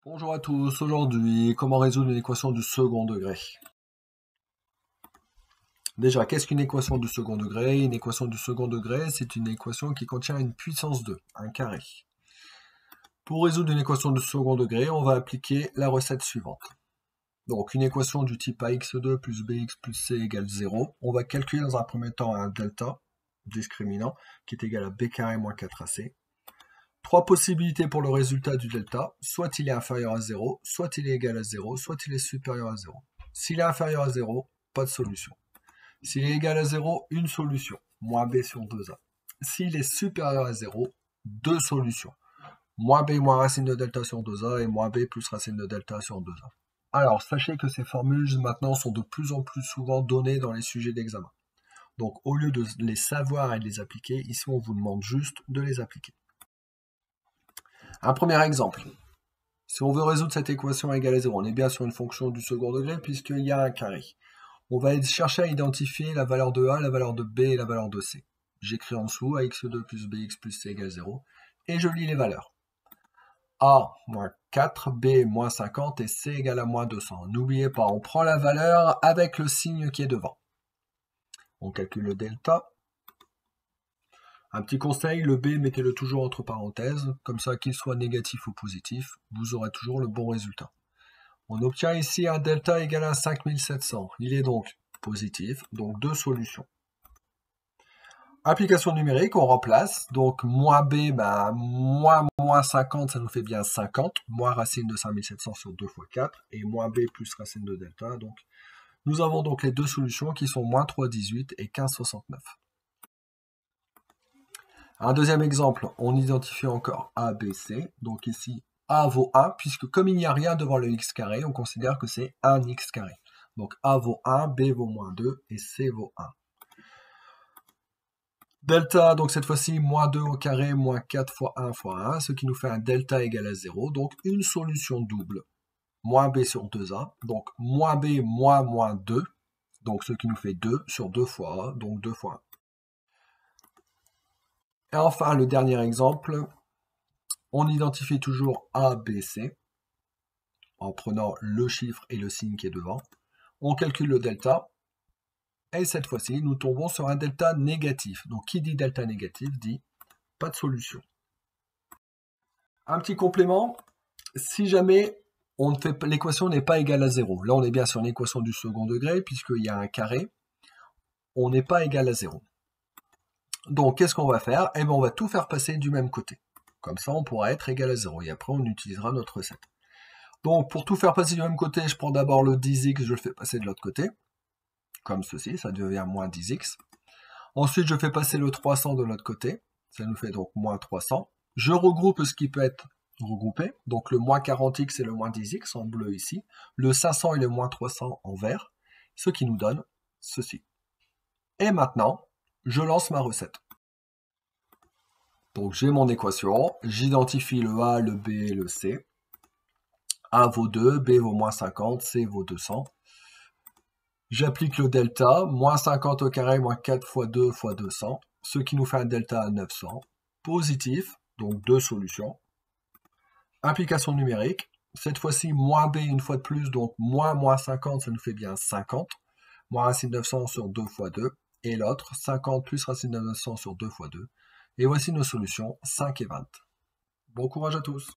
Bonjour à tous, aujourd'hui, comment résoudre une équation du second degré? Déjà, qu'est-ce qu'une équation du second degré? Une équation du second degré, c'est une équation qui contient une puissance 2, un carré. Pour résoudre une équation du second degré, on va appliquer la recette suivante. Donc, une équation du type ax2 plus bx plus c égale 0. On va calculer dans un premier temps un delta discriminant qui est égal à b carré moins 4ac. Trois possibilités pour le résultat du delta, soit il est inférieur à 0, soit il est égal à 0, soit il est supérieur à 0. S'il est inférieur à 0, pas de solution. S'il est égal à 0, une solution, moins b sur 2a. S'il est supérieur à 0, deux solutions, moins b moins racine de delta sur 2a et moins b plus racine de delta sur 2a. Alors, sachez que ces formules maintenant sont de plus en plus souvent données dans les sujets d'examen. Donc, au lieu de les savoir et de les appliquer, ici on vous demande juste de les appliquer. Un premier exemple. Si on veut résoudre cette équation égale à 0, on est bien sur une fonction du second degré puisqu'il y a un carré. On va chercher à identifier la valeur de A, la valeur de B et la valeur de C. J'écris en dessous ax2 plus bx plus c égale 0 et je lis les valeurs. A moins 4, B moins 50 et C égale à moins 200. N'oubliez pas, on prend la valeur avec le signe qui est devant. On calcule le delta. Un petit conseil, le B, mettez-le toujours entre parenthèses, comme ça qu'il soit négatif ou positif, vous aurez toujours le bon résultat. On obtient ici un delta égal à 5700. Il est donc positif, donc deux solutions. Application numérique, on remplace, donc moins B, moins 50, ça nous fait bien 50, moins racine de 5700 sur 2 fois 4, et moins B plus racine de delta, donc nous avons donc les deux solutions qui sont moins 3,18 et 15,69. Un deuxième exemple, on identifie encore A, B, C. Donc ici, A vaut 1, puisque comme il n'y a rien devant le x carré, on considère que c'est 1 x carré. Donc A vaut 1, B vaut moins 2 et C vaut 1. Delta, donc cette fois-ci, moins 2 au carré, moins 4 fois 1 fois 1, ce qui nous fait un delta égal à 0. Donc une solution double, moins B sur 2A. Donc moins B moins 2, donc ce qui nous fait 2 sur 2 fois A, donc 2 fois 1. Et enfin, le dernier exemple, on identifie toujours A, B, C en prenant le chiffre et le signe qui est devant. On calcule le delta. Et cette fois-ci, nous tombons sur un delta négatif. Donc, qui dit delta négatif dit pas de solution. Un petit complément, si jamais l'équation n'est pas égale à 0, là on est bien sur une équation du second degré, puisqu'il y a un carré, on n'est pas égal à 0. Donc, qu'est-ce qu'on va faire? Eh bien, on va tout faire passer du même côté. Comme ça, on pourra être égal à 0. Et après, on utilisera notre recette. Donc, pour tout faire passer du même côté, je prends d'abord le 10x, je le fais passer de l'autre côté. Comme ceci, ça devient moins 10x. Ensuite, je fais passer le 300 de l'autre côté. Ça nous fait donc moins 300. Je regroupe ce qui peut être regroupé. Donc, le moins 40x et le moins 10x en bleu ici. Le 500 et le moins 300 en vert. Ce qui nous donne ceci. Et maintenant, je lance ma recette. Donc j'ai mon équation, j'identifie le A, le B et le C. A vaut 2, B vaut moins 50, C vaut 200. J'applique le delta, moins 50 au carré, moins 4 fois 2 fois 200, ce qui nous fait un delta à 900. Positif, donc deux solutions. Application numérique, cette fois-ci moins B une fois de plus, donc moins 50, ça nous fait bien 50. Moins racine de 900 sur 2 fois 2. Et l'autre, 50 plus racine de 900 sur 2 fois 2. Et voici nos solutions, 5 et 20. Bon courage à tous!